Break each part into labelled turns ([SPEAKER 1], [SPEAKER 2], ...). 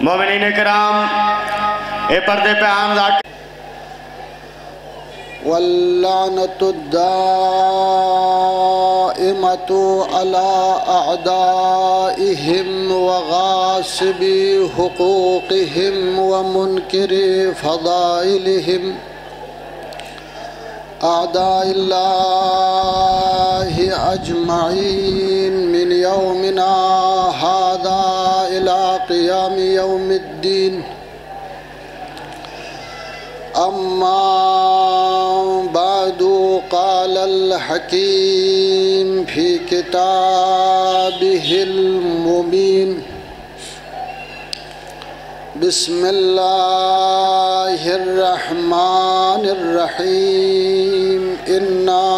[SPEAKER 1] مومنین کرام، اے پردے پہ آمد
[SPEAKER 2] واللعنة الدائمة على أعدائهم وغاصبي حقوقهم ومنكري فضائلهم أعداء الله أجمعين من يومنا هذا إلى قيام يوم الدين. أما بعد، قال الحكيم في كتابه المبين: بسم الله الرحمن الرحيم. إنا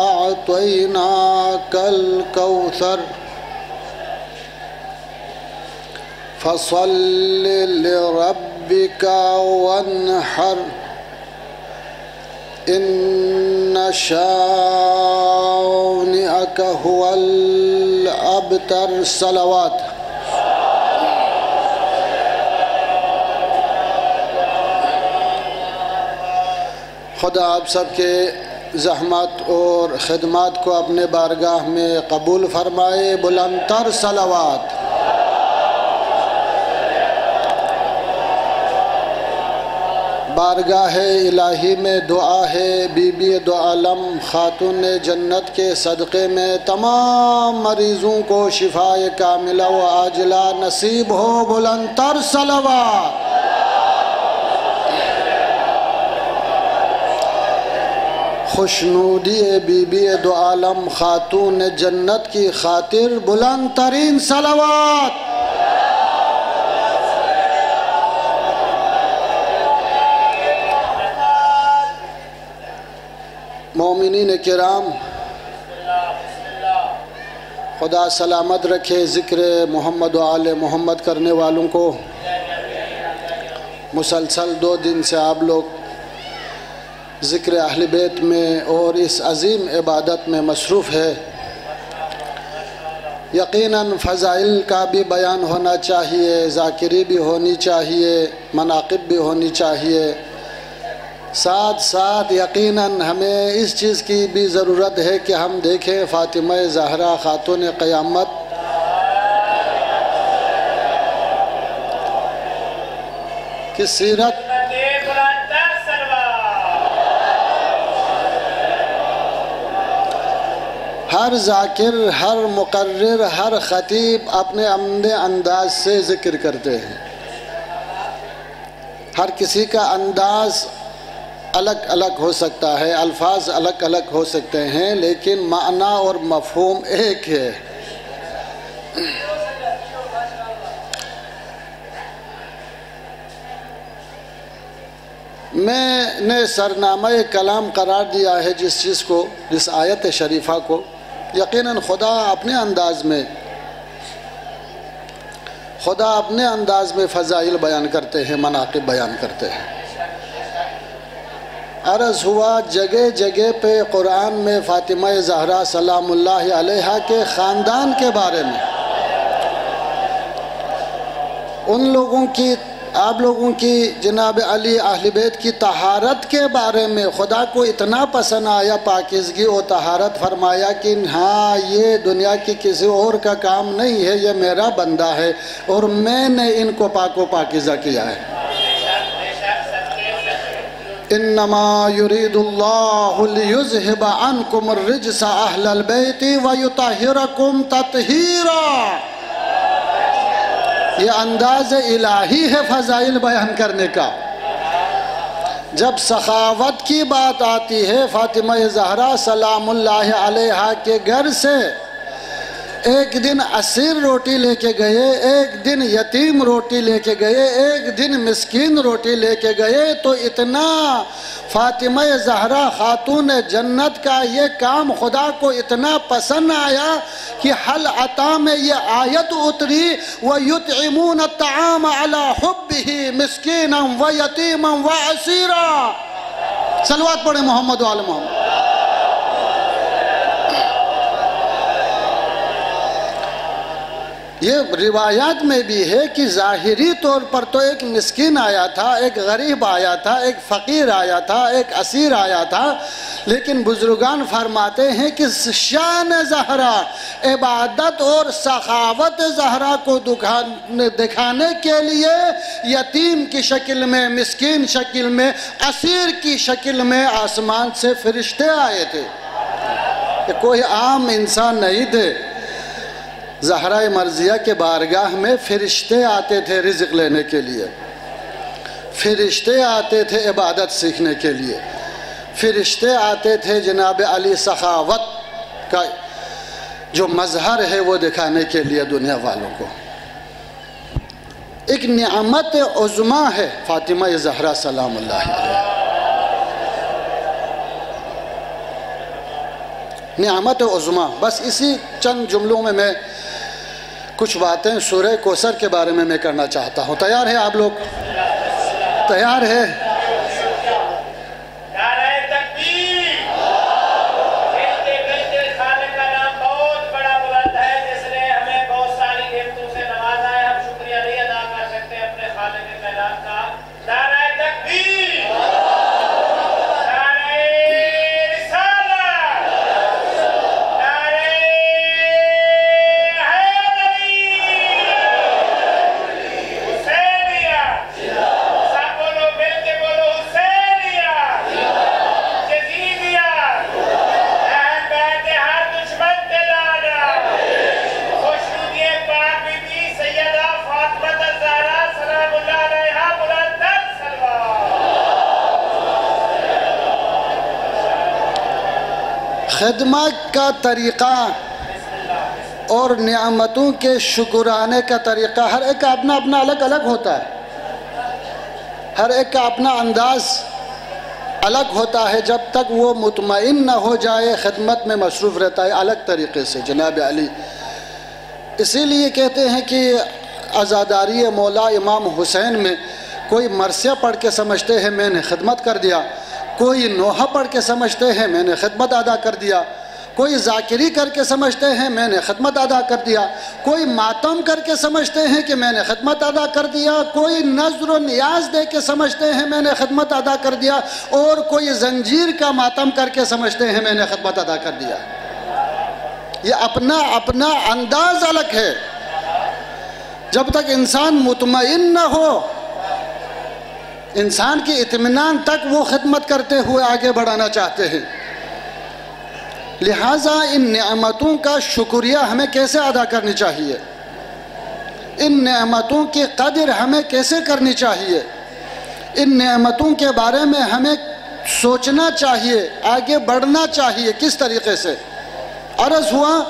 [SPEAKER 2] أعطيناك الكوثر فصل لربك وانحر إن شانئك هو الأبتر. صلوات. خدا آپ سب کے زحمت اور خدمات کو اپنے بارگاہ میں قبول فرمائے. بلند تر صلوات. بارگاہ الہی میں دعا ہے بی بی دو عالم خاتون جنت کے صدقے میں تمام مریضوں کو شفائے کاملہ و عاجلہ نصیب ہو. بلند تر صلوات. خوشنودی بی بی دو عالم خاتون جنت کی خاطر بلند ترین صلوات. مومنین کرام، خدا سلامت رکھے. ذکر محمد و آل محمد کرنے والوں کو مسلسل 2 دن سے آپ لوگ ذکر اہل بیت میں اور اس عظیم عبادت میں مصروف ہے. یقیناً فضائل کا بھی بیان ہونا چاہیے، ذاکری بھی ہونی چاہیے، مناقب بھی ہونی چاہیے. ساتھ ساتھ یقیناً ہمیں اس چیز کی بھی ضرورت ہے کہ ہم دیکھیں فاطمہ زہرا خاتون قیامت کی سیرت. ہر ذاکر، ہر مقرر، ہر خطیب اپنے انداز سے ذکر کرتے ہیں. ہر کسی کا انداز الگ الگ ہو سکتا ہے، الفاظ الگ الگ ہو سکتے ہیں، لیکن معنی اور مفہوم ایک ہے. میں نے سرنامہ کلام قرار دیا ہے جس چیز کو، جس آیت شریفہ کو. یقیناً خدا اپنے انداز میں فضائل بیان کرتے ہیں، مناقب بیان کرتے ہیں. عرض ہوا جگہ جگہ پہ قرآن میں فاطمہ زہرا سلام اللہ علیہا کے خاندان کے بارے میں، ان لوگوں کی، آپ لوگوں کی جناب علی اہل بیت کی طہارت کے بارے میں خدا کو اتنا پسند آیا، پاکیزگی و طہارت فرمایا کہ ہاں یہ دنیا کی کسی اور کا کام نہیں ہے، یہ میرا بندہ ہے اور میں نے ان کو پاک و پاکیزہ کیا ہے. انما یرید اللہ لیذہب عنکم الرجس اہل البیت ویطہرکم تطہیرا. یہ انداز الہی ہے فضائل بیان کرنے کا. جب سخاوت کی بات آتی ہے، فاطمہ زہرا سلام اللہ علیہا کے گھر سے ایک دن اسیر روٹی لے کے گئے، ایک دن یتیم روٹی لے کے گئے، ایک دن مسکین روٹی لے کے گئے، تو اتنا فاطمہ زہرا خاتون جنت کا یہ کام خدا کو اتنا پسند آیا کہ حل عطا میں یہ آیت اتری وَيُطْعِمُونَ الطَّعَامَ عَلَى حُبِّهِ مِسْكِينًا وَيَتِيمًا وَعَسِيرًا. صلوات پڑھیں محمد و آل محمد. یہ روایات میں بھی ہے کہ ظاہری طور پر تو ایک مسکین آیا تھا، ایک غریب آیا تھا، ایک فقیر آیا تھا، ایک اسیر آیا تھا، لیکن بزرگان فرماتے ہیں کہ شان زہرا، عبادت اور سخاوت زہرا کو دکھانے کے لیے یتیم کی شکل میں، مسکین شکل میں، اسیر کی شکل میں آسمان سے فرشتے آئے تھے، کہ کوئی عام انسان نہیں تھے۔ زہرا مرضیہ کے بارگاہ میں فرشتے آتے تھے رزق لینے کے لیے، فرشتے آتے تھے عبادت سیکھنے کے لیے، فرشتے آتے تھے جناب علی سخاوت کا جو مظہر ہے وہ دکھانے کے لیے دنیا والوں کو۔ ایک نعمت عظمیٰ ہے فاطمہ زہرا سلام اللہ علیہ، نعمت عظمیٰ۔ بس اسی چند جملوں میں کچھ باتیں سورہ کوثر کے بارے میں کرنا چاہتا ہوں۔ تیار ہے آپ لوگ؟ تیار ہے؟ خدمت کا طریقہ اور نعمتوں کے شکرانے کا طریقہ ہر ایک کا اپنا اپنا الگ الگ ہوتا ہے، ہر ایک کا اپنا انداز الگ ہوتا ہے۔ جب تک وہ مطمئن نہ ہو جائے خدمت میں مصروف رہتا ہے الگ طریقے سے جناب علی۔ اسی لیے کہتے ہیں کہ عزاداری مولا امام حسین میں کوئی مرثیہ پڑھ کے سمجھتے ہیں میں نے خدمت کر دیا، کوئی نوحہ پڑھ کے سمجھتے ہیں میں نے خدمت ادا کر دیا، کوئی ذاکری کر کے سمجھتے ہیں میں نے خدمت ادا کر دیا، کوئی ماتم کر کے سمجھتے ہیں کہ میں نے خدمت ادا کر دیا، کوئی نذر و نیاز دے کے سمجھتے ہیں میں نے خدمت ادا کر دیا، اور کوئی زنجیر کا ماتم کر کے سمجھتے ہیں میں نے خدمت ادا کر دیا۔ یہ اپنا اپنا انداز الگ ہے۔ جب تک انسان مطمئن نہ ہو، انسان کی اطمینان تک وہ خدمت کرتے ہوئے آگے بڑھانا چاہتے ہیں۔ لہٰذا ان نعمتوں کا شکریہ ہمیں کیسے ادا کرنی چاہیے، ان نعمتوں کی قدر ہمیں کیسے کرنی چاہیے، ان نعمتوں کے بارے میں ہمیں سوچنا چاہیے، آگے بڑھنا چاہیے کس طریقے سے۔ عرض ہوا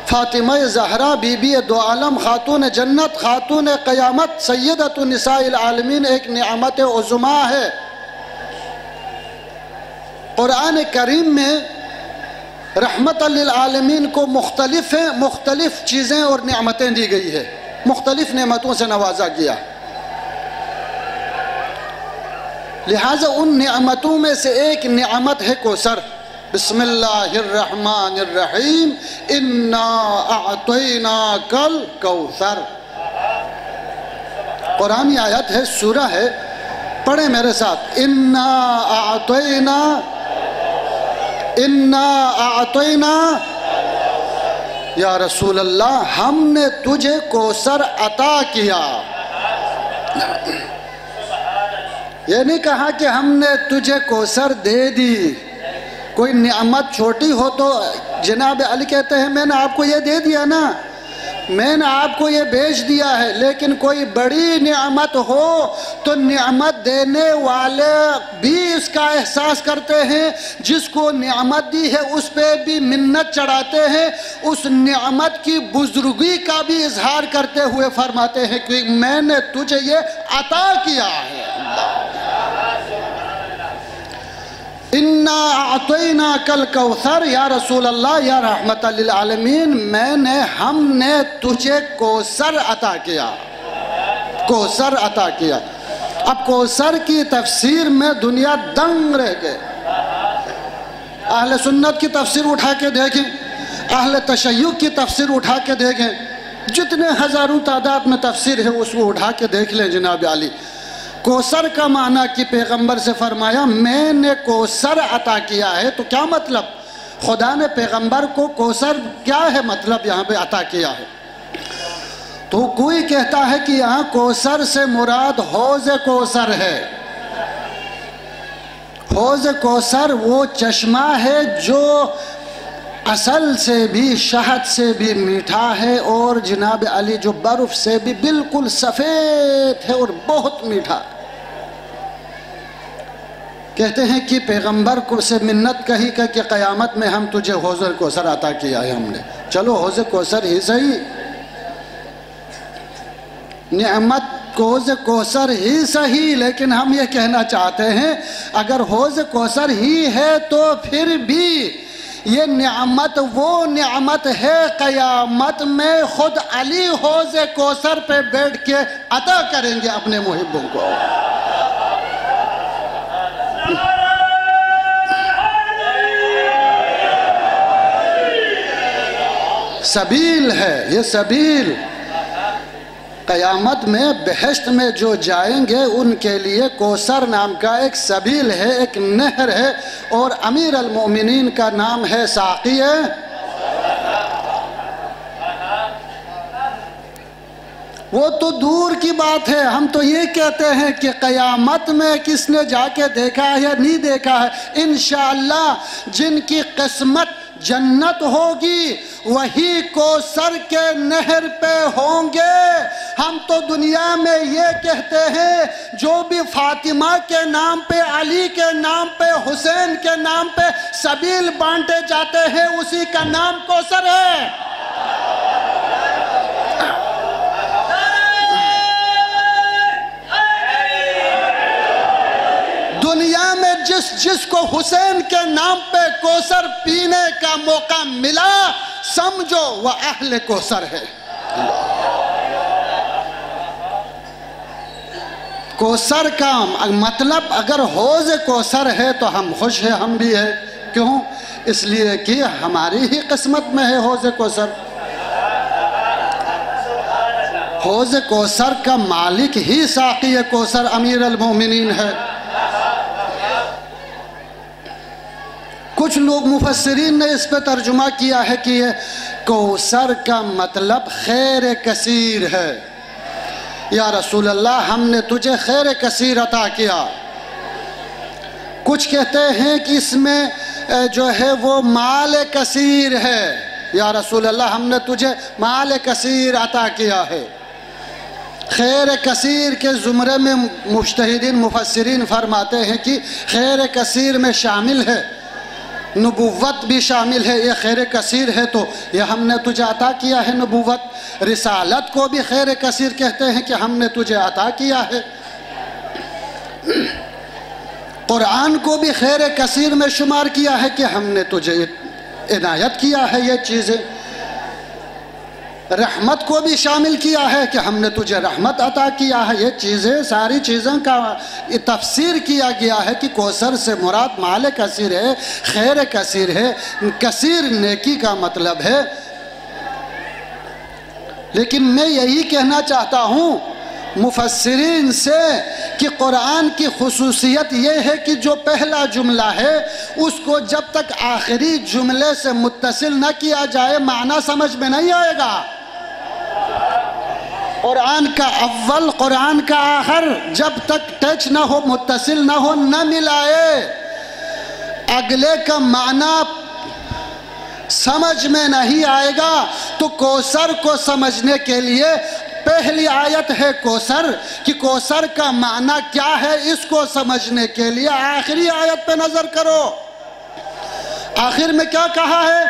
[SPEAKER 2] فاطمہ زہرا بی بی دو عالم، خاتون جنت، خاتون قیامت، سیدۃ النساء العالمین ایک نعمت عظمیٰ ہے۔ قرآن کریم میں رحمت للعالمین کو مختلف چیزیں اور نعمتیں دی گئی ہے، مختلف نعمتوں سے نوازا گیا۔ لہٰذا ان نعمتوں میں سے ایک نعمت ہے کوثر۔ بسم اللہ الرحمن الرحیم، انا اعطیناک الکوثر۔ قرآنی آیت ہے، سورہ ہے، پڑھیں میرے ساتھ، انا اعطینا یا رسول اللہ، ہم نے تجھے کوثر عطا کیا۔ یہ نہیں کہا کہ ہم نے تجھے کوثر دے دی۔ کوئی نعمت چھوٹی ہو تو جناب علی کہتے ہیں میں نے آپ کو یہ دے دیا نا، میں نے آپ کو یہ بیچ دیا ہے، لیکن کوئی بڑی نعمت ہو تو نعمت دینے والے بھی اس کا احساس کرتے ہیں، جس کو نعمت دی ہے اس پہ بھی منت چڑھاتے ہیں، اس نعمت کی بزرگی کا بھی اظہار کرتے ہوئے فرماتے ہیں کہ میں نے تجھے یہ عطا کیا ہے۔ انا اعطیناک الکوثر، یا رسول اللہ، یا رحمت للعالمین، ہم نے تجھے کوثر عطا کیا، کوثر عطا کیا۔ اب کوثر کی تفسیر میں دنیا دنگ رہ گئے۔ اہل سنت کی تفسیر اٹھا کے دیکھیں، اہل تشیع کی تفسیر اٹھا کے دیکھیں، جتنے ہزاروں تعداد میں تفسیر ہے اس کو اٹھا کے دیکھ لیں جناب علی۔ کوثر کا معنی کہ پیغمبر سے فرمایا میں نے کوثر عطا کیا ہے، تو کیا مطلب؟ خدا نے پیغمبر کو کوثر کیا ہے مطلب یہاں پہ عطا کیا ہے؟ تو کوئی کہتا ہے کہ یہاں کوثر سے مراد حوض کوثر ہے۔ حوض کوثر وہ چشمہ ہے جو اصل سے بھی شہد سے بھی میٹھا ہے، اور جناب علی جو برف سے بھی بالکل سفید ہے اور بہت میٹھا ہے۔ کہتے ہیں کہ پیغمبر کو سے منت کہی کہ قیامت میں ہم تجھے حوض کوثر عطا کیا ہے ہم نے۔ چلو حوض کوثر ہی صحیح، نعمت حوض کوثر ہی صحیح، لیکن ہم یہ کہنا چاہتے ہیں اگر حوض کوثر ہی ہے تو پھر بھی یہ نعمت وہ نعمت ہے قیامت میں خود علی حوض کوثر پہ بیٹھ کے عطا کریں گے اپنے محبوں کو۔ سبیل ہے یہ، سبیل قیامت میں بہشت میں جو جائیں گے ان کے لیے کوثر نام کا ایک سبیل ہے، ایک نہر ہے، اور امیر المومنین کا نام ہے ساقی ہے۔ وہ تو دور کی بات ہے، ہم تو یہ کہتے ہیں کہ قیامت میں کس نے جا کے دیکھا ہے یا نہیں دیکھا ہے۔ انشاءاللہ جن کی قسمت جنت ہوگی وہی کوثر کے نہر پہ ہوں گے۔ ہم تو دنیا میں یہ کہتے ہیں جو بھی فاطمہ کے نام پہ، علی کے نام پہ، حسین کے نام پہ سبیل بانٹے جاتے ہیں اسی کا نام کوثر ہے۔ دنیا میں جس کو حسین کے نام پہ کوثر پینے کا موقع ملا سمجھو وہ اہل کوثر ہے۔ کوثر کا مطلب اگر حوض کوثر ہے تو ہم خوش ہیں، ہم بھی ہیں۔ کیوں؟ اس لیے کہ ہماری ہی قسمت میں ہے حوض کوثر۔ حوض کوثر کا مالک ہی ساقی کوثر امیر المومنین ہے۔ کچھ لوگ مفسرین نے اس پہ ترجمہ کیا ہے کہ یہ کوثر کا مطلب خیر کثیر ہے۔ یا رسول اللہ ہم نے تجھے خیر کثیر عطا کیا۔ کچھ کہتے ہیں کہ اس میں جو ہے وہ مال کثیر ہے۔ یا رسول اللہ ہم نے تجھے مال کثیر عطا کیا ہے۔ خیر کثیر کے زمرے میں مجتہدین مفسرین فرماتے ہیں کہ خیر کثیر میں شامل ہے نبوت بھی شامل ہے۔ یہ خیر کثیر ہے تو یہ ہم نے تجھے عطا کیا ہے نبوت۔ رسالت کو بھی خیر کثیر کہتے ہیں کہ ہم نے تجھے عطا کیا ہے۔ قرآن کو بھی خیر کثیر میں شمار کیا ہے کہ ہم نے تجھے عنایت کیا ہے یہ چیزیں۔ رحمت کو بھی شامل کیا ہے کہ ہم نے تجھے رحمت عطا کیا ہے۔ یہ چیزیں ساری چیزوں کا تفسیر کیا گیا ہے کہ کوثر سے مراد مال کثیر ہے، خیر کثیر ہے، کثیر نیکی کا مطلب ہے۔ لیکن میں یہی کہنا چاہتا ہوں مفسرین سے کہ قرآن کی خصوصیت یہ ہے کہ جو پہلا جملہ ہے اس کو جب تک آخری جملے سے متصل نہ کیا جائے معنی سمجھ میں نہیں آئے گا۔ قرآن کا اول قرآن کا آخر جب تک ٹچ نہ ہو، متصل نہ ہو، نہ ملائے اگلے کا معنی سمجھ میں نہیں آئے گا۔ تو کوثر کو سمجھنے کے لیے پہلی آیت ہے کوثر کہ کوثر کا معنی کیا ہے، اس کو سمجھنے کے لیے آخری آیت پہ نظر کرو۔ آخر میں کیا کہا ہے؟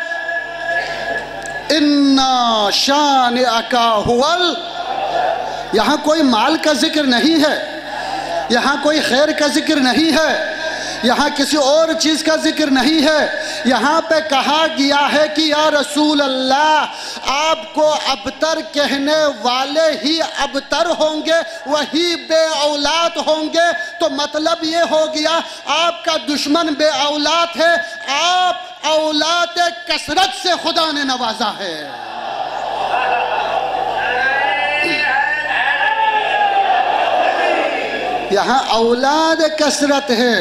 [SPEAKER 2] اِنَّا شَانِئَكَ هُوَ یہاں کوئی مال کا ذکر نہیں ہے، یہاں کوئی خیر کا ذکر نہیں ہے، یہاں کسی اور چیز کا ذکر نہیں ہے۔ یہاں پہ کہا گیا ہے کہ یا رسول اللہ آپ کو ابتر کہنے والے ہی ابتر ہوں گے، وہی بے اولاد ہوں گے۔ تو مطلب یہ ہو گیا آپ کا دشمن بے اولاد ہے، آپ اولاد کثرت سے خدا نے نوازا ہے۔ یہاں اولاد کثرت ہے.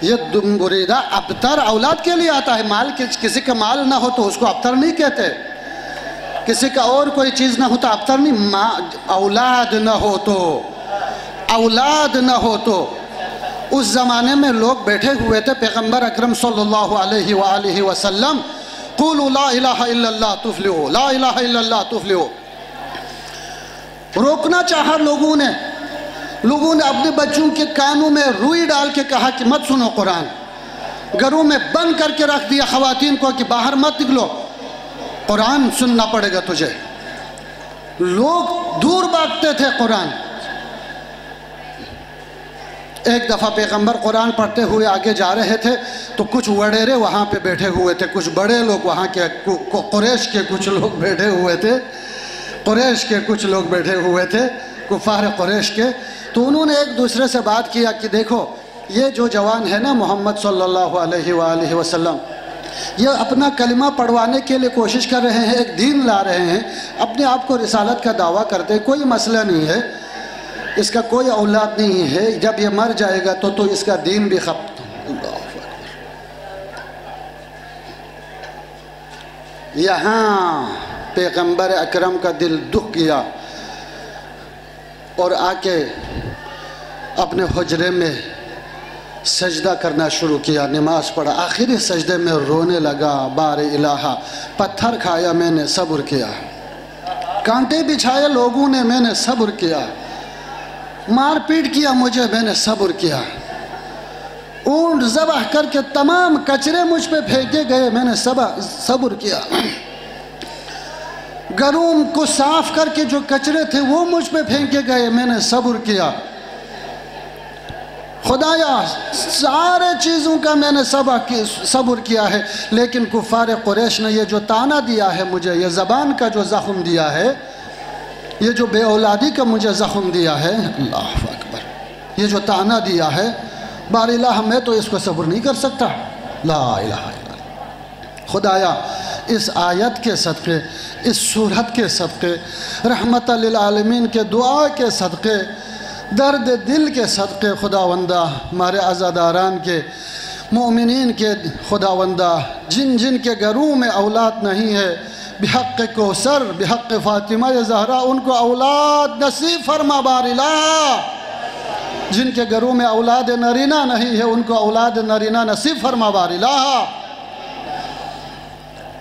[SPEAKER 2] یہ دمبریدہ ابتر اولاد کے لیے آتا ہے. مال کسی کا مال نہ ہو تو اس کو ابتر نہیں کہتے. کسی کا اور کوئی چیز نہ ہوتا ابتر نہیں. اولاد نہ ہو تو اولاد نہ ہو تو. اس زمانے میں لوگ بیٹھے ہوئے تھے. پیغمبر اکرم صلی اللہ علیہ وآلہ وسلم قولوا لا الہ الا اللہ تفلحوا، لا الہ الا اللہ تفلحوا. روکنا چاہا لوگوں نے اپنے بچوں کے کانوں میں روئی ڈال کے کہا کہ مت سنو قرآن. گھروں میں بند کر کے رکھ دیا خواتین کو کہ باہر مت نکلو، قرآن سننا پڑے گا تجھے. لوگ دور بھاگتے تھے قرآن. ایک دفعہ پیغمبر قرآن پڑھتے ہوئے آگے جا رہے تھے تو کچھ وڈیرے وہاں پہ بیٹھے ہوئے تھے. کچھ بڑے لوگ وہاں کے قریش کے کچھ لوگ بیٹھے ہوئے تھے. قریش کے کچھ لوگ بیٹھے ہوئے تھے، کفار قریش کے. تو انہوں نے ایک دوسرے سے بات کیا کہ دیکھو یہ جو جوان ہے نا محمد صلی اللہ علیہ وآلہ وسلم، یہ اپنا کلمہ پڑھوانے کے لیے کوشش کر رہے ہیں، ایک دین لا رہے ہیں، اپنے آپ کو رسالت کا دعویٰ کرتے ہیں. کوئی مسئلہ نہیں ہے، اس کا کوئی اولاد نہیں ہے. جب یہ مر جائے گا تو اس کا دین بھی ختم. اللہ اکبر. یہاں پیغمبر اکرم کا دل دکھ گیا اور آ کے اپنے حجرے میں سجدہ کرنا شروع کیا. نماز پڑھا. آخری سجدے میں رونے لگا. بار الہ، پتھر کھایا میں نے صبر کیا، کانٹے بچھائے لوگوں نے میں نے صبر کیا، مار پیٹ کیا مجھے میں نے صبر کیا، اونٹ ذبح کر کے تمام کچرے مجھ پہ پھینکے گئے میں نے صبر کیا، گھروں کو صاف کر کے جو کچرے تھے وہ مجھ پہ پھینکے گئے میں نے صبر کیا. خدایا سارے چیزوں کا میں نے صبر کیا ہے، لیکن کفار قریش نے یہ جو تانا دیا ہے مجھے، یہ زبان کا جو زخم دیا ہے، یہ جو بے اولادی کا مجھے زخم دیا ہے، اللہ اکبر، یہ جو تانا دیا ہے، بار الہ میں تو اس کو صبر نہیں کر سکتا. لا الہ الا اللہ. خدایا اس آیت کے صدقے، اس سورت کے صدقے، رحمت للعالمین کے دعا کے صدقے، درد دل کے صدقے، خداوندہ ہمارے عزاداران کے، مومنین کے خداوندہ، جن کے گھروں میں اولاد نہیں ہے، بحق کوثر، بحق فاطمہ زہرا ان کو اولاد نصیب فرما بار الہ. جن کے گھروں میں اولاد نرینہ نہیں ہے ان کو اولاد نرینہ نصیب فرما بار الہ.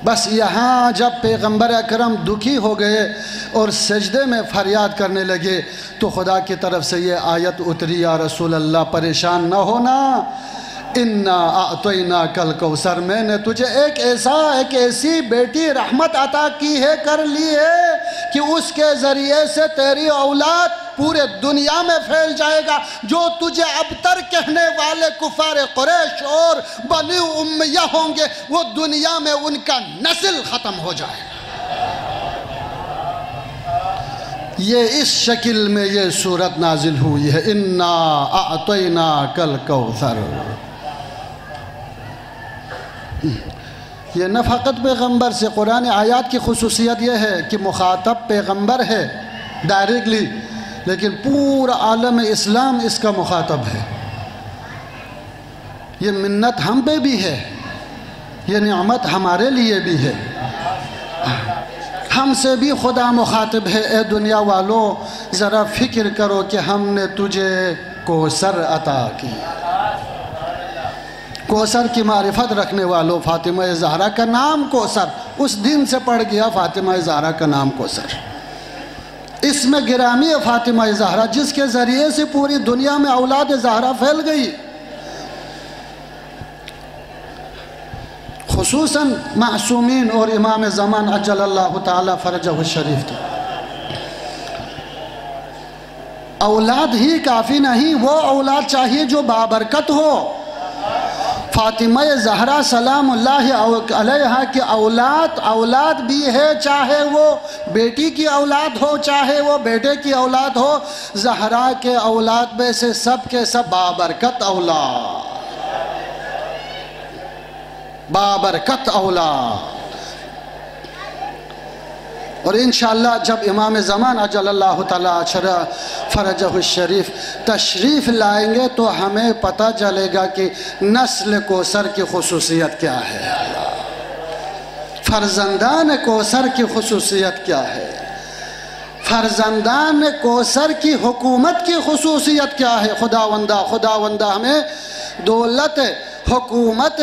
[SPEAKER 2] بس یہاں جب پیغمبر اکرم دکھی ہو گئے اور سجدے میں فریاد کرنے لگے تو خدا کی طرف سے یہ آیت اتری، یا رسول اللہ پریشان نہ ہونا، اِنَّا أَعْطَيْنَاكَ الْكَوْثَرَ، میں نے تجھے ایک ایسی بیٹی رحمت عطا کی ہے، کر لی ہے کہ اس کے ذریعے سے تیری اولاد پورے دنیا میں پھیل جائے گا. جو تجھے ابتر کہنے والے کفار قریش اور بنی امیہ ہوں گے وہ دنیا میں ان کا نسل ختم ہو جائے گا. یہ اس شکل میں یہ سورت نازل ہوئی ہے، اِنَّا أَعْطَيْنَاكَ الْكَوْثَرَ. یہ نہ فقط پیغمبر سے، قرآن آیات کی خصوصیت یہ ہے کہ مخاطب پیغمبر ہے ڈائریکٹلی، لیکن پورا عالم اسلام اس کا مخاطب ہے. یہ منت ہم پہ بھی ہے، یہ نعمت ہمارے لیے بھی ہے. ہم سے بھی خدا مخاطب ہے، اے دنیا والوں ذرا فکر کرو کہ ہم نے تجھے کوثر عطا کی. کوثر کی معرفت رکھنے والوں، فاطمہ زہرا کا نام کوثر اس دن سے پڑ گیا. فاطمہ زہرا کا نام کوثر، اس میں گرامی ہے فاطمہ زہرا جس کے ذریعے سے پوری دنیا میں اولاد زہرا پھیل گئی. خصوصاً معصومین اور امام زمان عجل اللہ تعالی فرجہ الشریف تھے. اولاد ہی کافی نہیں، وہ اولاد چاہیے جو بابرکت ہو. فاطمہ زہرا سلام اللہ علیہا کی اولاد بھی ہے، چاہے وہ بیٹی کی اولاد ہو چاہے وہ بیٹے کی اولاد ہو. زہرا کے اولاد میں سے سب کے سب بابرکت اولاد، بابرکت اولاد. اور انشاءاللہ جب امام زمان عجل اللہ تعالیٰ فرجہ الشریف تشریف لائیں گے تو ہمیں پتہ چلے گا کہ نسل کوثر کی خصوصیت کیا ہے، فرزندان کوثر کی خصوصیت کیا ہے، فرزندان کوثر کی حکومت کی خصوصیت کیا ہے۔ خداوندہ ہمیں دولت حکومت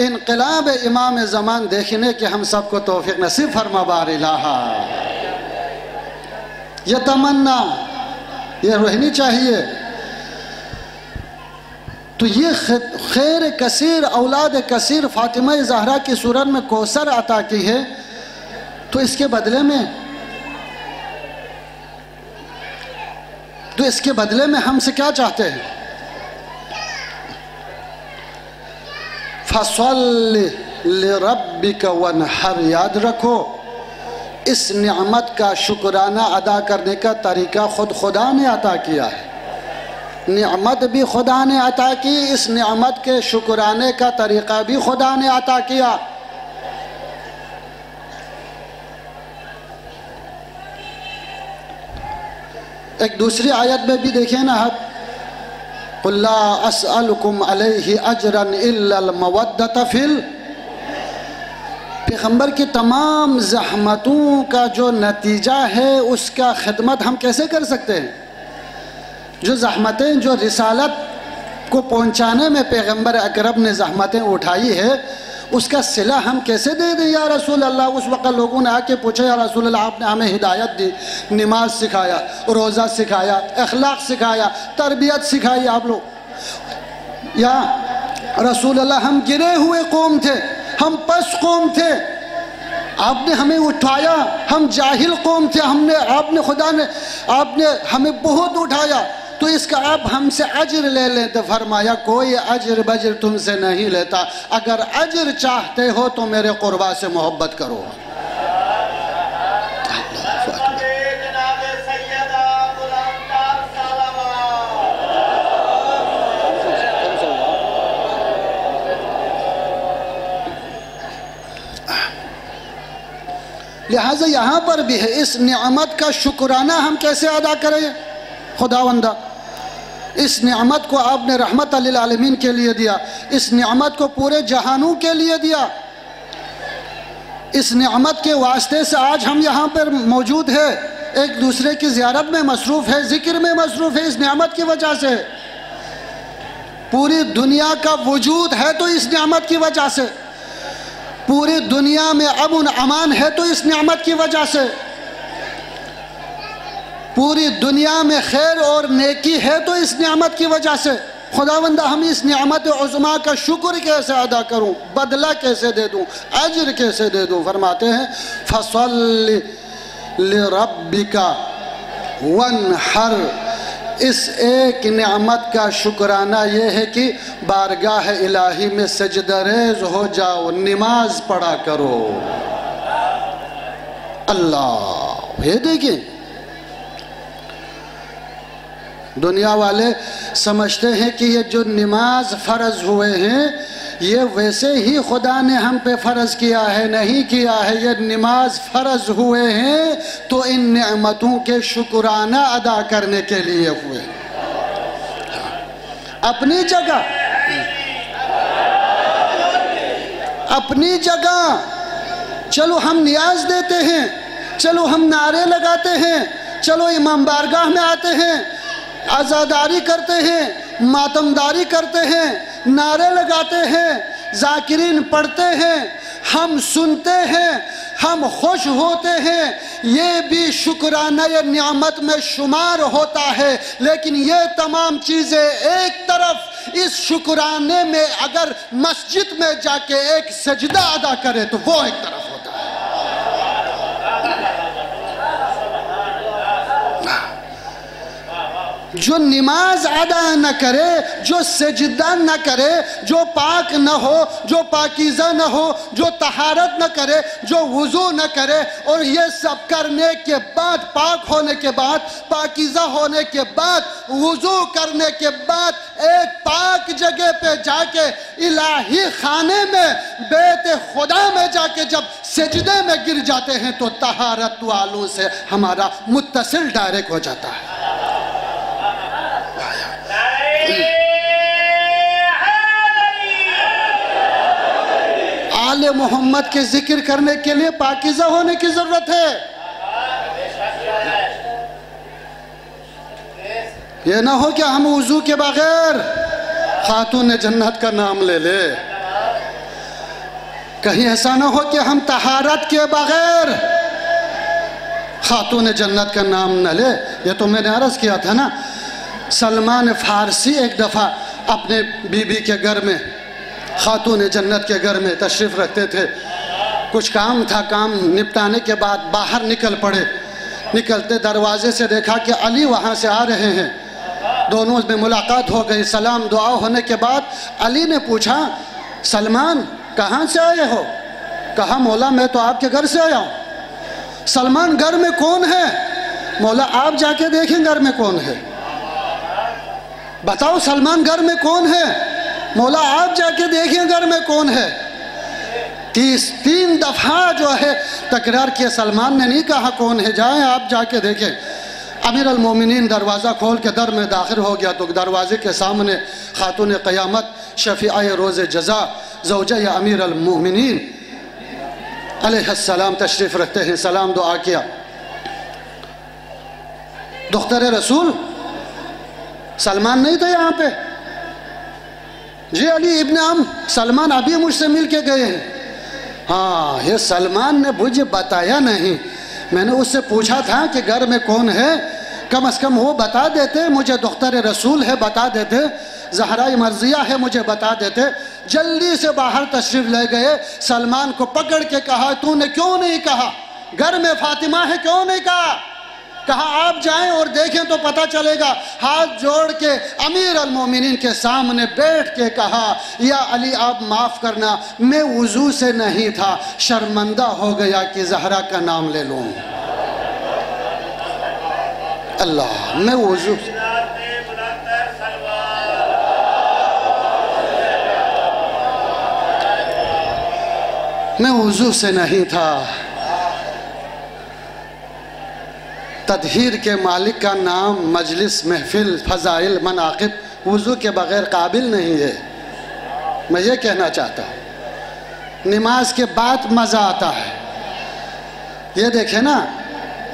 [SPEAKER 2] انقلاب امام زمان دیکھنے کے ہم سب کو توفیق نصیب فرما بار الہ۔ یہ تمنا یہ رہنی چاہیے۔ تو یہ خیر کثیر اولاد کثیر فاطمہ زہرا کی صورت میں کوثر عطا کی ہے، تو اس کے بدلے میں ہم سے کیا چاہتے ہیں؟ فَصَلِّ لِرَبِّكَ وَانْحَرْ، یاد رکھو اس نعمت کا شکرانہ ادا کرنے کا طریقہ خود خدا نے عطا کیا ہے، نعمت بھی خدا نے عطا کی، اس نعمت کے شکرانے کا طریقہ بھی خدا نے عطا کیا۔ ایک دوسری آیت میں بھی دیکھیں نا، قُلْ لَا أَسْأَلُكُمْ عَلَيْهِ أَجْرًا إِلَّا الْمَوَدَّةَ فِي پیغمبر کی تمام زحمتوں کا جو نتیجہ ہے اس کا خدمت ہم کیسے کر سکتے ہیں؟ جو زحمتیں جو رسالت کو پہنچانے میں پیغمبر اکرم نے زحمتیں اٹھائی ہے، اس کا صلہ ہم کیسے دے دیں یا رسول اللہ؟ اس وقت لوگوں نے آ کے پوچھا یا رسول اللہ آپ نے ہمیں ہدایت دی، نماز سکھایا، روزہ سکھایا، اخلاق سکھایا، تربیت سکھائی آپ لوگ، یا رسول اللہ ہم گرے ہوئے قوم تھے، ہم پس قوم تھے، آپ نے ہمیں اٹھایا، ہم جاہل قوم تھے، آپ نے ہمیں بہت اٹھایا، تو اس کا آپ ہم سے اجر لے لیں۔ تو فرمایا کوئی اجر بجر تم سے نہیں لیتا، اگر اجر چاہتے ہو تو میرے قربا سے محبت کرو۔ لہٰذا یہاں پر بھی ہے، اس نعمت کا شکرانہ ہم کیسے ادا کریں؟ خداوندہ اس نعمت کو آپ نے رحمت للعالمین کے لیے دیا، اس نعمت کو پورے جہانوں کے لیے دیا، اس نعمت کے واسطے سے آج ہم یہاں پر موجود ہے، ایک دوسرے کی زیارت میں مصروف ہے، ذکر میں مصروف ہے، اس نعمت کی وجہ سے پوری دنیا کا وجود ہے، تو اس نعمت کی وجہ سے پوری دنیا میں امن امان ہے، تو اس نعمت کی وجہ سے پوری دنیا میں خیر اور نیکی ہے، تو اس نعمت کی وجہ سے۔ خداوندہ ہم اس نعمت عظمیٰ کا شکر کیسے ادا کروں، بدلہ کیسے دے دوں، اجر کیسے دے دوں؟ فرماتے ہیں فَصَلِّ لِرَبِّكَ وَانْحَرْ، اس ایک نعمت کا شکرانہ یہ ہے کہ بارگاہ الہی میں سجدہ ریز ہو جاؤ، نماز پڑھا کرو۔ اللہ یہ دیکھیں، دنیا والے سمجھتے ہیں کہ یہ جو نماز فرض ہوئے ہیں یہ ویسے ہی خدا نے ہم پہ فرض کیا ہے، نہیں کیا ہے، یہ نماز فرض ہوئے ہیں تو ان نعمتوں کے شکرانہ ادا کرنے کے لیے ہوئے۔ اپنی جگہ چلو ہم نیاز دیتے ہیں، چلو ہم نعرے لگاتے ہیں، چلو امام بارگاہ میں آتے ہیں، عزاداری کرتے ہیں، ماتمداری کرتے ہیں، نعرے لگاتے ہیں، ذاکرین پڑھتے ہیں، ہم سنتے ہیں، ہم خوش ہوتے ہیں، یہ بھی شکرانہ نعمت میں شمار ہوتا ہے، لیکن یہ تمام چیزیں ایک طرف، اس شکرانے میں اگر مسجد میں جا کے ایک سجدہ ادا کرے تو وہ ایک طرف ہوتا ہے۔ جو نماز ادا نہ کرے، جو سجدہ نہ کرے، جو پاک نہ ہو، جو پاکیزہ نہ ہو، جو طہارت نہ کرے، جو وضو نہ کرے، اور یہ سب کرنے کے بعد، پاک ہونے کے بعد، پاکیزہ ہونے کے بعد، وضو کرنے کے بعد ایک پاک جگہ پہ جا کے الہی خانے میں، بیت خدا میں جا کے جب سجدے میں گر جاتے ہیں تو طہارت والوں سے ہمارا متصل ڈائریکٹ ہو جاتا ہے۔ آل محمد کے ذکر کرنے کے لیے پاکیزہ ہونے کی ضرورت ہے۔ یہ نہ ہو کہ ہم وضو کے بغیر خاتون جنت کا نام لے لے، کہیں ایسا نہ ہو کہ ہم طہارت کے بغیر خاتون جنت کا نام نہ لے۔ یہ تو میں نے عرض کیا تھا نا، سلمان فارسی ایک دفعہ اپنے بیوی کے گھر میں، خاتون جنت کے گھر میں تشریف رکھتے تھے، کچھ کام تھا، کام نپٹانے کے بعد باہر نکل پڑے، نکلتے دروازے سے دیکھا کہ علی وہاں سے آ رہے ہیں، دونوں میں ملاقات ہو گئی، سلام دعا ہونے کے بعد علی نے پوچھا سلمان کہاں سے آئے ہو؟ کہا مولا میں تو آپ کے گھر سے آیا ہوں۔ سلمان گھر میں کون ہے؟ مولا آپ جا کے دیکھیں گھر میں کون ہے۔ بتاؤ سلمان گھر میں کون ہے؟ مولا آپ جا کے دیکھیں گھر میں کون ہے۔ تین دفعہ جو ہے تکرار کیا، سلمان نے نہیں کہا کون ہے، جائیں آپ جا کے دیکھیں۔ امیر المومنین دروازہ کھول کے در میں داخل ہو گیا تو دروازے کے سامنے خاتون قیامت شفیعہ روز جزا زوجہ امیر المومنین علیہ السلام تشریف رکھتے ہیں، سلام دعا کیا۔ دختر رسول سلمان نہیں تھا یہاں پہ؟ جی علی ابن عم سلمان ابھی مجھ سے مل کے گئے ہیں۔ ہاں یہ سلمان نے مجھے بتایا نہیں، میں نے اس سے پوچھا تھا کہ گھر میں کون ہے، کم از کم وہ بتا دیتے، مجھے دختر رسول ہے بتا دیتے، زہرہ مرضیہ ہے مجھے بتا دیتے۔ جلدی سے باہر تشریف لے گئے، سلمان کو پکڑ کے کہا تو نے کیوں نہیں کہا گھر میں فاطمہ ہے، کیوں نہیں کہا؟ کہا آپ جائیں اور دیکھیں تو پتہ چلے گا۔ ہاتھ جوڑ کے امیر المومنین کے سامنے بیٹھ کے کہا یا علی آپ معاف کرنا، میں وضو سے نہیں تھا، شرمندہ ہو گیا کہ زہرہ کا نام لے لوں۔ اللہ میں وضو سے نہیں تھا۔ تطہیر کے مالک کا نام، مجلس، محفل، فضائل، مناقب وضو کے بغیر قابل نہیں ہے۔ میں یہ کہنا چاہتا ہوں نماز کے بعد مزہ آتا ہے۔ یہ دیکھیں نا،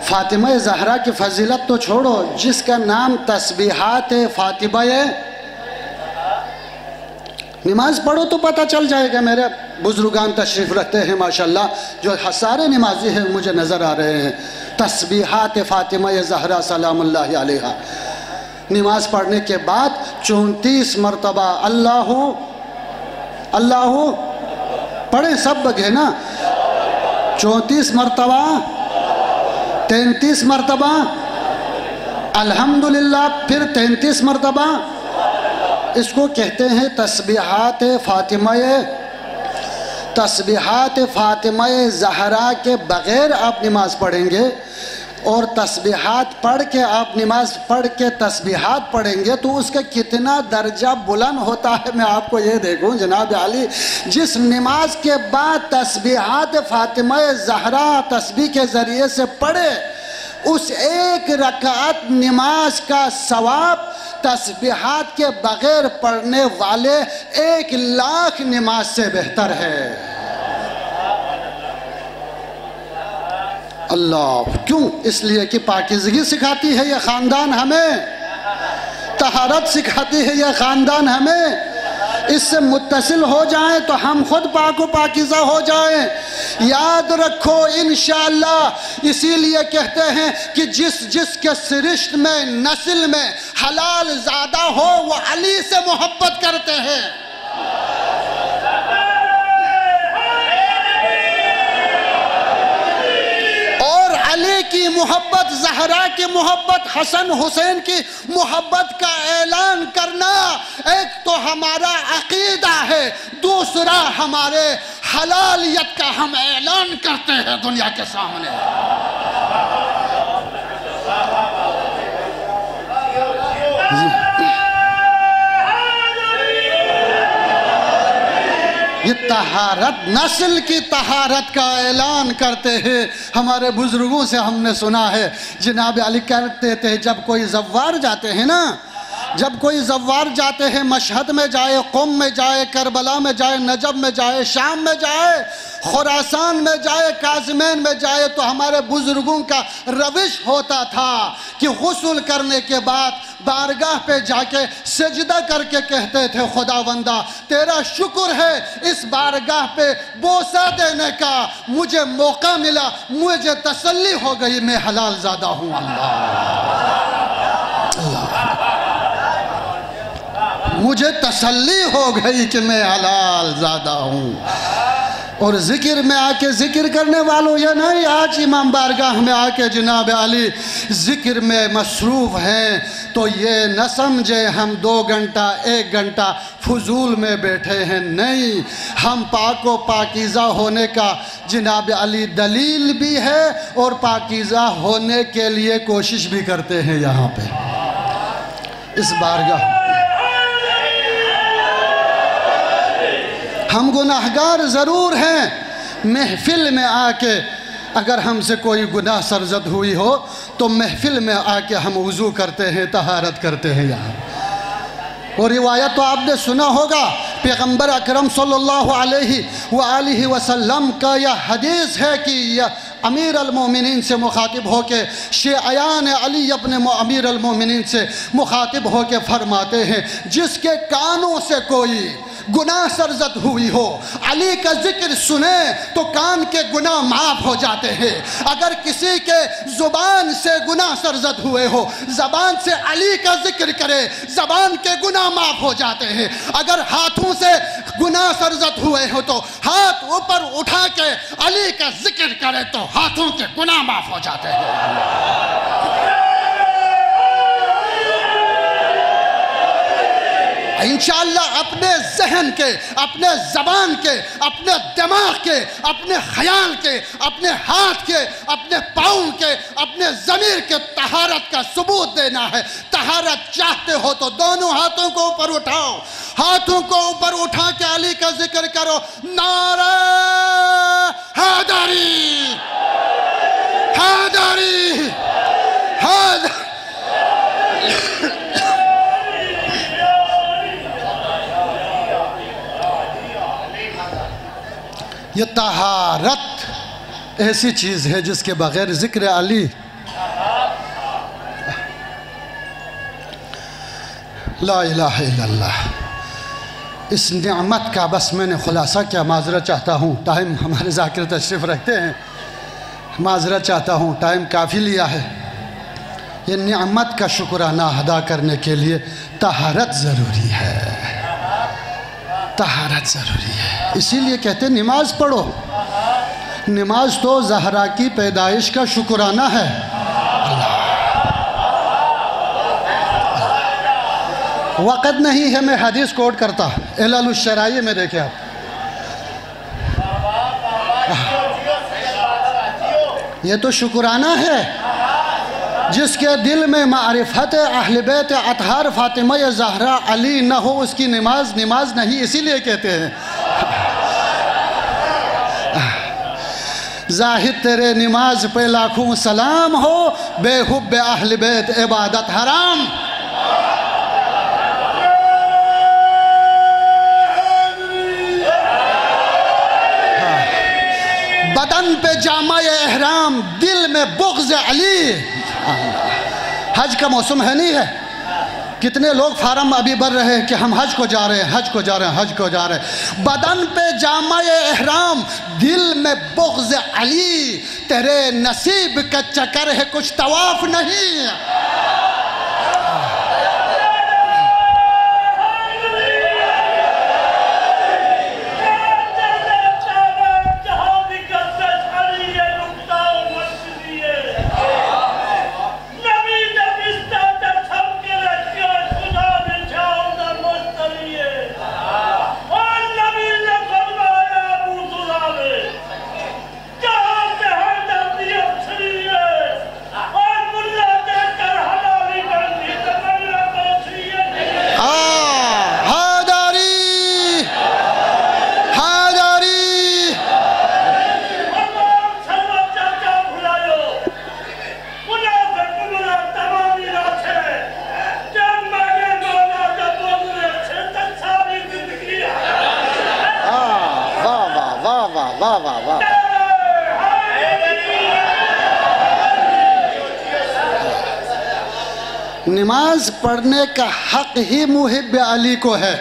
[SPEAKER 2] فاطمہ زہرا کی فضیلت تو چھوڑو، جس کا نام تسبیحات فاطمہ ہے، نماز پڑھو تو پتہ چل جائے گا۔ میرے بزرگان تشریف رکھتے ہیں ماشاءاللہ، جو سارے نمازی ہیں مجھے نظر آ رہے ہیں۔ تسبیحات فاطمہ زہرا سلام اللہ علیہا، نماز پڑھنے کے بعد 34 مرتبہ اللہ اللہ پڑھیں، سب بگے نا، 34 مرتبہ، 33 مرتبہ الحمدللہ، پھر 33 مرتبہ۔ اس کو کہتے ہیں تسبیحات فاطمہ۔ تسبیحات فاطمہ زہرا کے بغیر آپ نماز پڑھیں گے اور تسبیحات پڑھ کے آپ نماز پڑھ کے تسبیحات پڑھیں گے تو اس کا کتنا درجہ بلند ہوتا ہے۔ میں آپ کو یہ دیکھوں جناب علی، جس نماز کے بعد تسبیحات فاطمہ زہرا تسبیح کے ذریعے سے پڑھے، اس ایک رکعت نماز کا ثواب تسبیحات کے بغیر پڑھنے والے 1,00,000 نماز سے بہتر ہے۔ اللہ کیوں؟ اس لیے کہ پاکیزگی سکھاتی ہے یہ خاندان ہمیں، طہارت سکھاتی ہے یہ خاندان ہمیں۔ اس سے متصل ہو جائیں تو ہم خود پاک و پاکیزہ ہو جائیں۔ یاد رکھو انشاءاللہ، اسی لیے کہتے ہیں کہ جس کے سرشت میں نسل میں حلال زادہ ہو وہ علی سے محبت کرتے ہیں۔ اور علی کی محبت، زہرا کی محبت، حسن حسین کی محبت کا اعلان کرنا ایک تو ہمارا عقیدہ ہے، دوسرا ہمارے حلالیت کا ہم اعلان کرتے ہیں دنیا کے سامنے۔ یہ طہارت، نسل کی طہارت کا اعلان کرتے ہیں۔ ہمارے بزرگوں سے ہم نے سنا ہے، جناب علی کہتے تھے جب کوئی زوار جاتے ہیں نا، جب کوئی زوار جاتے ہیں، مشہد میں جائے، قم میں جائے، کربلا میں جائے، نجب میں جائے، شام میں جائے، خراسان میں جائے، کاظمین میں جائے، تو ہمارے بزرگوں کا روش ہوتا تھا کہ غسل کرنے کے بعد بارگاہ پہ جا کے سجدہ کر کے کہتے تھے خداوندہ تیرا شکر ہے اس بارگاہ پہ بوسہ دینے کا مجھے موقع ملا، مجھے تسلی ہو گئی میں حلال زادہ ہوں۔ مجھے تسلی ہو گئی کہ میں حلال زادہ ہوں۔ اور ذکر میں آ کے ذکر کرنے والوں یہ نہیں آج امام بارگاہ میں آ کے جناب علی ذکر میں مصروف ہیں تو یہ نہ سمجھے ہم 2 گھنٹہ 1 گھنٹہ فضول میں بیٹھے ہیں، نہیں، ہم پاک و پاکیزہ ہونے کا جناب علی دلیل بھی ہے اور پاکیزہ ہونے کے لیے کوشش بھی کرتے ہیں یہاں پہ اس بارگاہ۔ ہم گناہگار ضرور ہیں، محفل میں آ کے اگر ہم سے کوئی گناہ سرزد ہوئی ہو تو محفل میں آ کے ہم وضو کرتے ہیں، طہارت کرتے ہیں یہاں۔ اور روایت تو آپ نے سنا ہوگا، پیغمبر اکرم صلی اللہ علیہ وآلہ وسلم کا یہ حدیث ہے کہ یہ امیر المومنین سے مخاطب ہو کے شیعیان علی اپنے امیر المومنین سے مخاطب ہو کے فرماتے ہیں جس کے کانوں سے کوئی گناہ سرزد ہوئی ہو علی کا ذکر سنے تو کان کے گناہ معاف ہو جاتے ہیں، اگر کسی کے زبان سے گناہ سرزد ہوئے ہو زبان سے علی کا ذکر کرے زبان کے گناہ معاف ہو جاتے ہیں، اگر ہاتھوں سے گناہ سرزد ہوئے ہو تو ہاتھ اوپر اٹھا کے علی کا ذکر کرے تو ہاتھوں کے گناہ معاف ہو جاتے ہیں۔ انشاءاللہ اپنے ذہن کے، اپنے زبان کے، اپنے دماغ کے، اپنے خیال کے، اپنے ہاتھ کے، اپنے پاؤں کے، اپنے ضمیر کے طہارت کا ثبوت دینا ہے۔ طہارت چاہتے ہو تو دونوں ہاتھوں کو اوپر اٹھاؤ، ہاتھوں کو اوپر اٹھا کے علی کا ذکر کرو، نعرہ حیدری حیدری حیدری۔ یہ طہارت ایسی چیز ہے جس کے بغیر ذکر علی لا الہ الا اللہ، اس نعمت کا بس میں نے خلاصہ کیا۔ معذرت چاہتا ہوں، ٹائم ہمارے ذاکر تشریف رکھتے ہیں، معذرت چاہتا ہوں ٹائم کافی لیا ہے۔ یہ نعمت کا شکرانہ ادا کرنے کے لیے طہارت ضروری ہے، طہارت ضروری ہے۔ اسی لیے کہتے ہیں نماز پڑھو، نماز تو زہرا کی پیدائش کا شکرانہ ہے۔ وقت نہیں ہے میں حدیث کوٹ کرتا، علل الشرائع میں دیکھیں آپ، یہ تو شکرانہ ہے جس کے دل میں معرفت اہل بیت اطہار فاطمہ زہرا علی نہ ہو اس کی نماز نماز نہیں، اسی لیے کہتے ہیں زاہد تیرے نماز پہ لاکھوں سلام ہو، بے حب اہل بیت عبادت حرام۔ بدن پہ جامع احرام، دل میں بغض علی۔ حج کا موسم ہے نہیں ہے، کتنے لوگ فارم ابھی بھر رہے ہیں کہ ہم حج کو جا رہے ہیں، حج کو جا رہے ہیں، حج کو جا رہے ہیں۔ بدن پہ جامع احرام، دل میں بغض علی، تیرے نصیب کا چکر ہے کچھ طواف نہیں۔ نماز پڑھنے کا حق ہی محب علی کو ہے.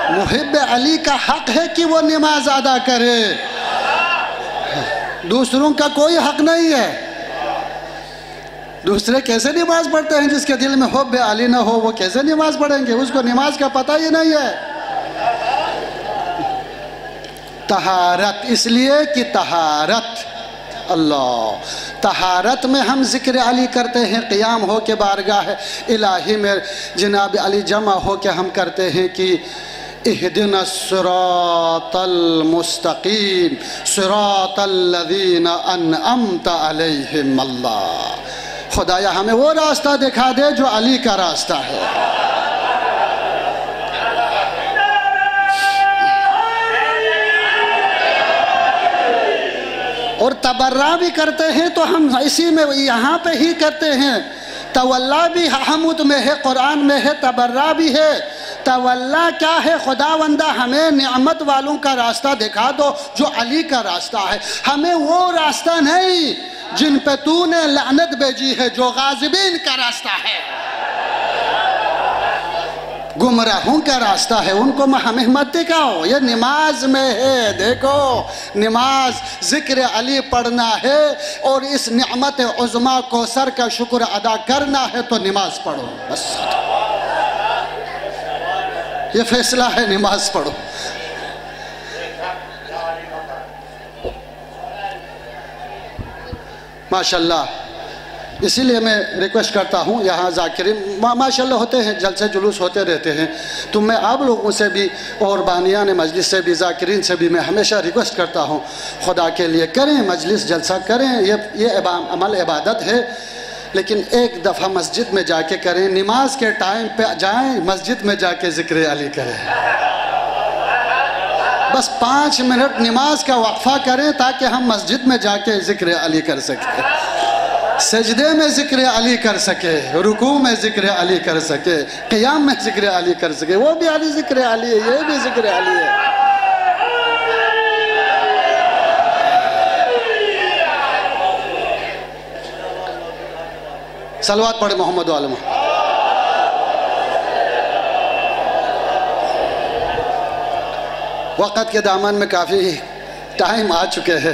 [SPEAKER 2] محب علی کا حق ہے کہ وہ نماز ادا کرے، دوسروں کا کوئی حق نہیں ہے. دوسرے کیسے نماز پڑھتے ہیں؟ جس کے دل میں حب علی نہ ہو وہ کیسے نماز پڑھیں گے؟ اس کو نماز کا پتہ ہی نہیں ہے. طہارت، اس لیے کہ طہارت، طہارت میں ہم ذکر علی کرتے ہیں، قیام ہو کے بارگاہ الہی میں جناب علی جمع ہو کے ہم کرتے ہیں کہ اہدنا الصراط المستقیم صراط الذین انعمت علیہم. اللہ خدایا ہمیں وہ راستہ دکھا دے جو علی کا راستہ ہے. اور تبرہ بھی کرتے ہیں تو ہم اسی میں یہاں پہ ہی کرتے ہیں. تولا بھی حمد میں ہے، قرآن میں ہے، تبرہ بھی ہے. تولا کیا ہے؟ خداوندہ ہمیں نعمت والوں کا راستہ دکھا دو جو علی کا راستہ ہے. ہمیں وہ راستہ نہیں جن پہ تو نے لعنت بھیجی ہے، جو غاضبین کا راستہ ہے، گمراہوں کا راستہ ہے. ان کو ہمیں مت دکھاؤ. یہ نماز میں ہے، دیکھو نماز ذکر علی پڑھنا ہے اور اس نعمت عظمیٰ کوثر کا شکر ادا کرنا ہے تو نماز پڑھو. بس یہ فیصلہ ہے، نماز پڑھو. ماشاءاللہ. اسی لیے میں ریکویسٹ کرتا ہوں، یہاں ذاکرین ماشاءاللہ ہوتے ہیں، جلسے جلوس ہوتے رہتے ہیں، تو میں آپ لوگوں سے بھی اور بانیان مجلس سے بھی ذاکرین سے بھی میں ہمیشہ ریکویسٹ کرتا ہوں، خدا کے لیے کریں، مجلس جلسہ کریں. یہ عمل عبادت ہے، لیکن ایک دفعہ مسجد میں جا کے کریں. نماز کے ٹائم پہ جائیں، مسجد میں جا کے ذکر علی کریں. بس 5 منٹ نماز کا وقفہ کریں تاکہ ہم مسجد میں جا کے ذکر علی کر سکیں، سجدے میں ذکر علی کر سکے، رکوع میں ذکر علی کر سکے، قیام میں ذکر علی کر سکے. وہ بھی علی ذکر علی ہے، یہ بھی ذکر علی ہے. صلوات پڑھے محمد وعلی محمد. وقت کے دامن میں کافی ٹائم آ چکے ہیں،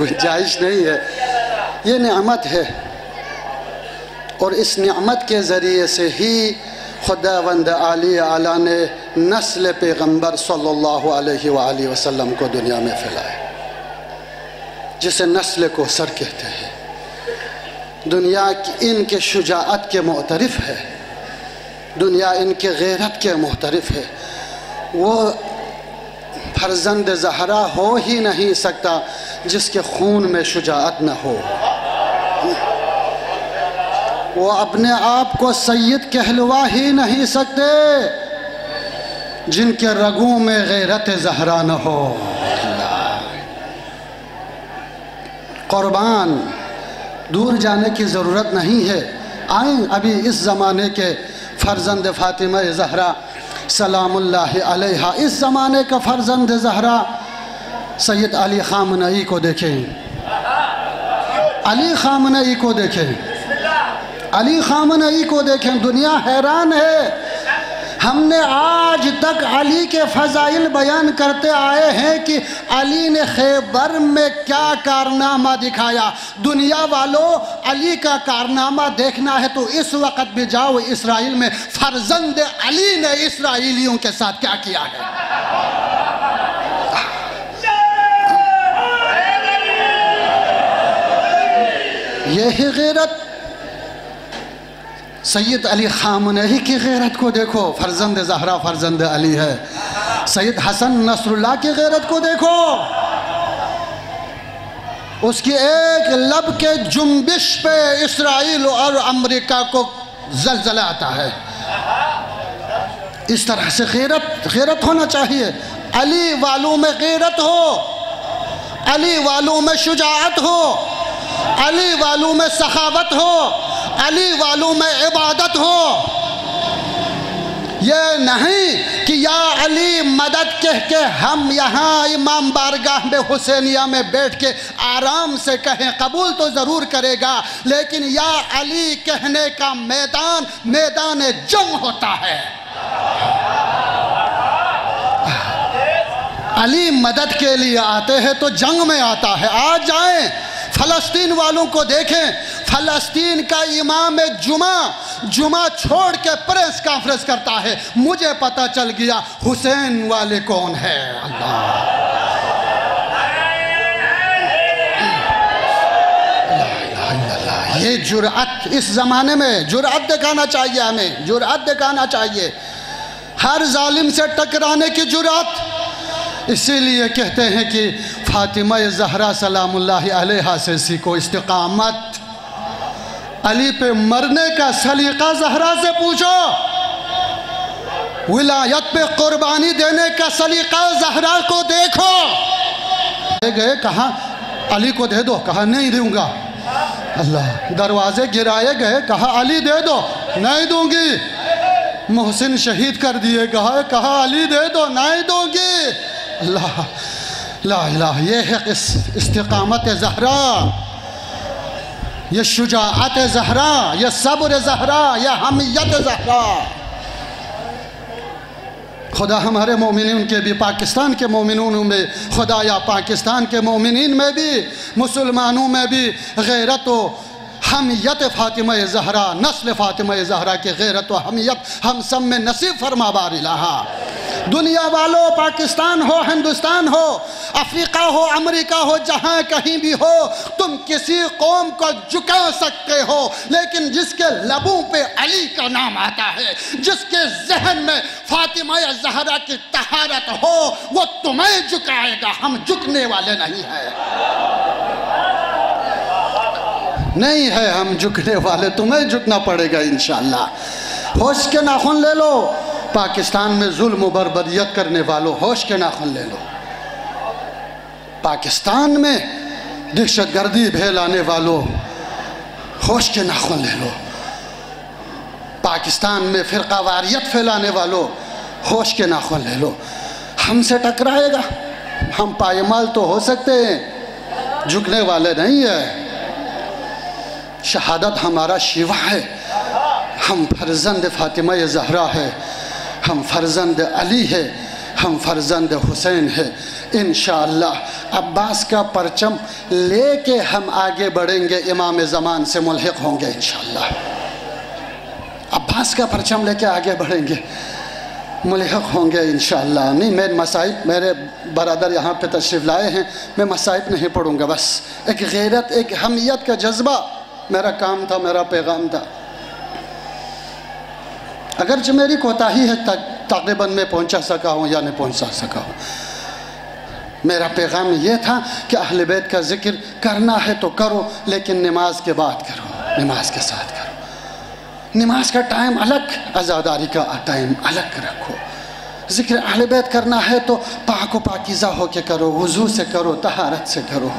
[SPEAKER 2] گنجائش نہیں ہے. یہ نعمت ہے اور اس نعمت کے ذریعے سے ہی خداوند عالی اعلیٰ نے نسل پیغمبر صلی اللہ علیہ وآلہ وسلم کو دنیا میں پھیلایا، جسے نسل کو سر کہتے ہیں. دنیا ان کے شجاعت کے معترف ہے، دنیا ان کے غیرت کے معترف ہے. وہ فرزند زہرا ہو ہی نہیں سکتا جس کے خون میں شجاعت نہ ہو. وہ اپنے آپ کو سید کہلوا ہی نہیں سکتے جن کے رگوں میں غیرت زہرا نہ ہو. قربان، دور جانے کی ضرورت نہیں ہے. آئیں ابھی اس زمانے کے فرزند فاطمہ زہرا سلام اللہ علیہا، اس زمانے کا فرزند زہرا سید علی خامنئی کو دیکھیں. علی خامنئی کو دیکھیں، علی خامنئی کو دیکھیں. دنیا حیران ہے. ہم نے آج تک علی کے فضائل بیان کرتے آئے ہیں کہ علی نے خیبر میں کیا کارنامہ دکھایا. دنیا والوں، علی کا کارنامہ دیکھنا ہے تو اس وقت بھی جاؤ اسرائیل میں، فرزند علی نے اسرائیلیوں کے ساتھ کیا کیا ہے. یہی غیرت. سید علی خامنئی کی غیرت کو دیکھو، فرزند زہرا فرزند علی ہے. سید حسن نصر اللہ کی غیرت کو دیکھو، اس کی ایک لب کے جنبش پہ اسرائیل اور امریکہ کو زلزلہ آتا ہے. اس طرح سے غیرت ہونا چاہیے. علی والوں میں غیرت ہو، علی والوں میں شجاعت ہو، علی والوں میں سخاوت ہو، علی والوں میں عبادت ہو. یہ نہیں کہ یا علی مدد کہہ کے ہم یہاں امام بارگاہ میں حسینیہ میں بیٹھ کے آرام سے کہیں، قبول تو ضرور کرے گا، لیکن یا علی کہنے کا میدان میدان جنگ ہوتا ہے۔ علی مدد کے لیے آتے ہیں تو جنگ میں آتا ہے۔ آج جائیں فلسطین والوں کو دیکھیں، فلسطین کا امام جمعہ چھوڑ کے پریس کانفرنس کرتا ہے، مجھے پتہ چل گیا حسین والے کون ہے۔ اللہ، یہ جرأت اس زمانے میں جرأت دکھانا چاہیے، ہمیں جرأت دکھانا چاہیے، ہر ظالم سے ٹکرانے کی جرأت۔ اسی لیے کہتے ہیں کہ فاطمہ زہرا سلام اللہ علیہا سے سیکھو استقامت۔ علی پہ مرنے کا سلیقہ زہرا سے پوچھو، ولایت پہ قربانی دینے کا سلیقہ زہرا کو دیکھو۔ گئے کہا علی کو دے دو، کہا نہیں دوں گا۔ اللہ، دروازے گرائے گئے، کہا علی دے دو، نہیں دوں گی۔ محسن شہید کر دیے، کہا علی دے دو، نہیں دوں گی۔ اللہ، لا الہ، یہ ہے استقامت زہرا، یہ شجاعت زہرا، یہ صبر زہرا، یہ حمیت زہرا۔ خدا ہمارے مومنین کے بھی، پاکستان کے مومنوں میں، خدایا پاکستان کے مومنین میں بھی، مسلمانوں میں بھی غیرت و حمیت فاطمہ زہرا، نسل فاطمہ زہرا کی غیرت و حمیت ہم سب میں نصیب فرما بار الہا۔ دنیا والوں، پاکستان ہو، ہندوستان ہو، افریقہ ہو، امریکہ ہو، جہاں کہیں بھی ہو، تم کسی قوم کو جھکا سکتے ہو، لیکن جس کے لبوں پہ علی کا نام آتا ہے، جس کے ذہن میں فاطمہ زہرا کی طہارت ہو، وہ تمہیں جھکائے گا، ہم جھکنے والے نہیں ہیں۔ نہیں ہے ہم جھکنے والے، تمہیں جھکنا پڑے گا انشاءاللہ۔ ہوش کے ناخن لے لو، پاکستان میں ظلم و بربریت کرنے والوں، ہوش کے ناخن لے لو۔ پاکستان میں دہشت گردی پھیلانے والوں، ہوش کے ناخن لے لو۔ پاکستان میں فرقہ واریت پھیلانے والوں، ہوش کے ناخن لے لو۔ ہم سے ٹکرائے گا، ہم پائمال تو ہو سکتے ہیں، جھکنے والے نہیں ہیں۔ شہادت ہمارا شیوا ہے، ہم فرزند فاطمہ زہرا ہے، ہم فرزند علی ہے، ہم فرزند حسین ہے۔ انشاءاللہ عباس کا پرچم لے کے ہم آگے بڑھیں گے، امام زمان سے ملحق ہوں گے انشاءاللہ۔ عباس کا پرچم لے کے آگے بڑھیں گے، ملحق ہوں گے انشاءاللہ۔ نہیں، میں مصائب، میرے برادر یہاں پہ تشریف لائے ہیں، میں مصائب نہیں پڑھوں گا، بس ایک غیرت، ایک حمیت کا جذبہ میرا کام تھا، میرا پیغام تھا۔ اگرچہ میری کوتاہی ہے، تقریباً میں پہنچا سکا ہوں یا نہیں پہنچا سکا ہوں۔ میرا پیغام یہ تھا کہ اہل بیت کا ذکر کرنا ہے تو کرو، لیکن نماز کے بعد کرو، نماز کے ساتھ کرو۔ نماز کا ٹائم الگ، عزاداری کا ٹائم الگ رکھو۔ ذکر اہل بیت کرنا ہے تو پاک و پاکیزہ ہو کے کرو، وضو سے کرو، طہارت سے کرو۔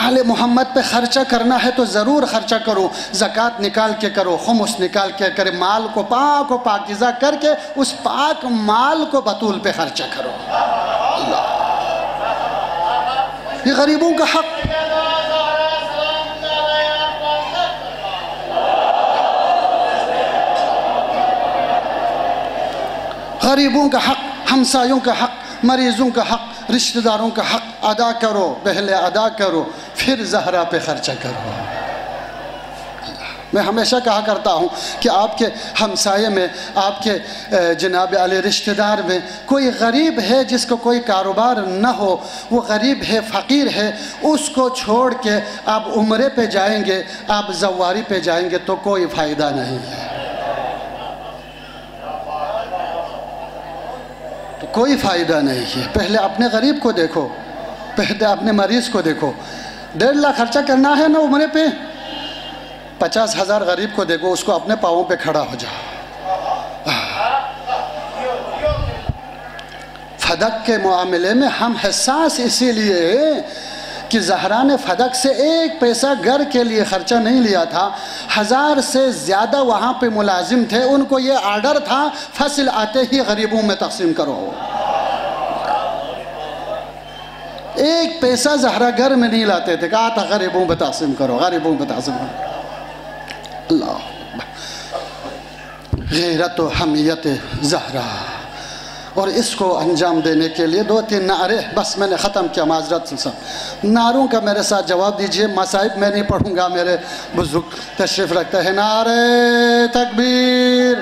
[SPEAKER 2] آل محمد پہ خرچہ کرنا ہے تو ضرور خرچہ کرو، زکوٰۃ نکال کے کرو، خمس نکال کے کرے، مال کو پاک و پاکیزہ کر کے اس پاک مال کو بطول پہ خرچہ کرو۔ اللہ، یہ غریبوں کا حق، غریبوں کا حق، ہمسایوں کا حق، مریضوں کا حق، رشتہ داروں کا حق ادا کرو، پہلے ادا کرو، پھر زہرا پہ خرچہ کرو۔ میں ہمیشہ کہا کرتا ہوں کہ آپ کے ہمسائے میں، آپ کے جناب علی رشتہ دار میں کوئی غریب ہے جس کو کوئی کاروبار نہ ہو، وہ غریب ہے، فقیر ہے، اس کو چھوڑ کے آپ عمرے پہ جائیں گے، آپ زواری پہ جائیں گے تو کوئی فائدہ نہیں ہے، کوئی فائدہ نہیں ہے۔ پہلے اپنے غریب کو دیکھو، پہلے اپنے مریض کو دیکھو۔ 1.5 لاکھ خرچہ کرنا ہے نا عمرے پہ، 50,000 غریب کو دیکھو، اس کو اپنے پاؤں پہ کھڑا ہو جاؤ۔ فدق کے معاملے میں ہم حساس اسی لیے کہ زہرا نے فدق سے ایک پیسہ گھر کے لیے خرچہ نہیں لیا تھا، 1000 سے زیادہ وہاں پہ ملازم تھے، ان کو یہ آرڈر تھا فصل آتے ہی غریبوں میں تقسیم کرو۔ ایک پیسہ زہرا گھر میں نہیں لاتے تھے، کہا تھا غریبوں میں تقسیم کرو، غریبوں میں تقسیم کرو۔ اللہ غیرت و حمیت زہرا، اور اس کو انجام دینے کے لیے 2-3 نعرے، بس میں نے ختم کیا، معذرت سے نعروں کا میرے ساتھ جواب دیجئے، مصائب میں نہیں پڑھوں گا، میرے بزرگ تشریف رکھتے ہیں۔ نعرے تکبیر،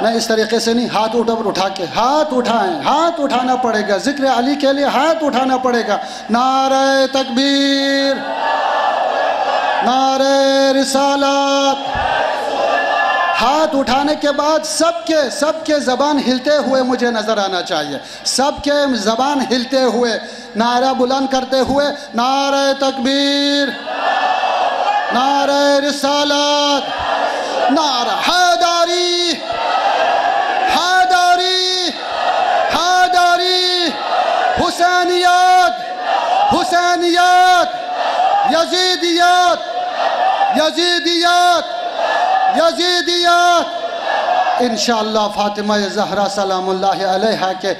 [SPEAKER 2] میں اس طریقے سے نہیں، ہاتھ اٹھا کے، ہاتھ اٹھائیں، ہاتھ اٹھانا پڑے گا، ذکر علی کے لیے ہاتھ اٹھانا پڑے گا۔ نعرے تکبیر، نعرے رسالت۔ ہاتھ اٹھانے کے بعد سب کے زبان ہلتے ہوئے مجھے نظر آنا چاہیے، سب کے زبان ہلتے ہوئے نعرہ بلند کرتے ہوئے، نعرہ تکبیر، نعرہ رسالت، نعرہ حیدری، حیدری، حیدری، حسینیت، حسینیت، یزیدیت، یزیدیت، یزیدیت۔ انشاءاللہ فاطمہ زہرا سلام اللہ علیہا کے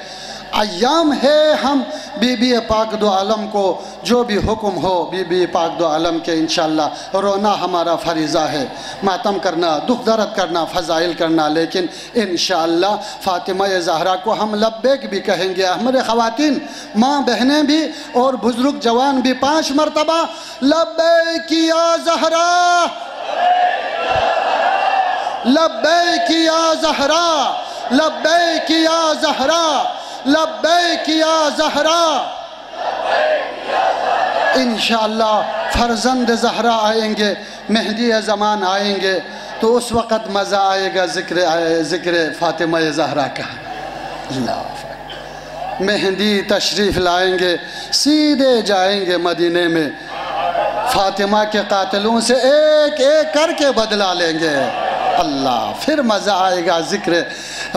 [SPEAKER 2] ایام ہے، ہم بی بی پاک دو عالم کو جو بھی حکم ہو، بی بی پاک دو عالم کے انشاءاللہ رونا ہمارا فریضہ ہے، ماتم کرنا، دکھ درد کرنا، فضائل کرنا، لیکن انشاءاللہ فاطمہ زہرا کو ہم لبیک بھی کہیں گے۔ ہمارے خواتین، ماں بہنیں بھی اور بزرگ جوان بھی 5 مرتبہ لبیک یا زہرا، لبیک یا زہرا، لبیک یا زہرا، لبیک یا زہرا۔ انشاءاللہ فرزند زہرا آئیں گے، مہدی زمان آئیں گے، تو اس وقت مزہ آئے گا ذکر فاطمہ زہرا کا۔ اللہ، مہدی تشریف لائیں گے، سیدھے جائیں گے مدینے میں، فاطمہ کے قاتلوں سے ایک ایک کر کے بدلہ لیں گے۔ اللہ، پھر مزہ آئے گا ذکر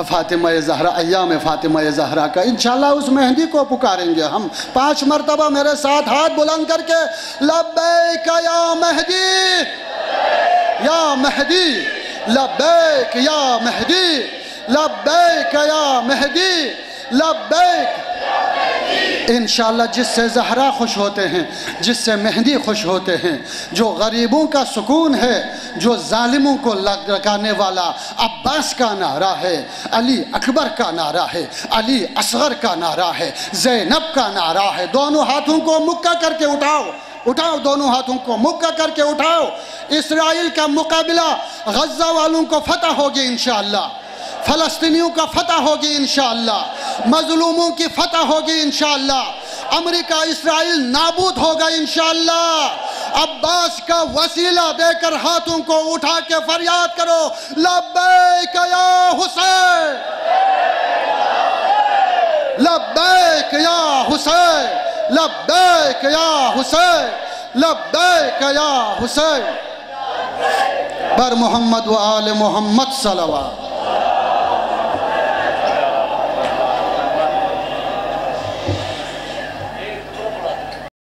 [SPEAKER 2] فاطمہ زہرا، ایام فاطمہ زہرا کا۔ انشاءاللہ اس مہدی کو پکاریں گے ہم 5 مرتبہ، میرے ساتھ ہاتھ بلند کر کے، لبیک یا مہدی، یا مہدی، لبیک یا مہدی، لبیک یا مہدی، لبیک۔ انشاءاللہ جس سے زہرا خوش ہوتے ہیں، جس سے مہدی خوش ہوتے ہیں، جو غریبوں کا سکون ہے، جو ظالموں کو لگانے والا عباس کا نعرہ ہے، علی اکبر کا نعرہ ہے، علی اصغر کا نعرہ ہے، زینب کا نعرہ ہے۔ دونوں ہاتھوں کو مکہ کر کے اٹھاؤ، اٹھاؤ دونوں ہاتھوں کو مکہ کر کے اٹھاؤ۔ اسرائیل کا مقابلہ، غزہ والوں کو فتح ہوگی انشاءاللہ، فلسطینیوں کا فتح ہوگی انشاءاللہ، مظلوموں کی فتح ہوگی انشاءاللہ، امریکہ اسرائیل نابود ہوگا انشاءاللہ۔ عباس کا وسیلہ دے کر ہاتھوں کو اٹھا کے فریاد کرو، لبیک یا حسین، لبیک یا حسین، لبیک یا حسین، لبیک یا حسین۔ بر محمد و آل محمد صلوات۔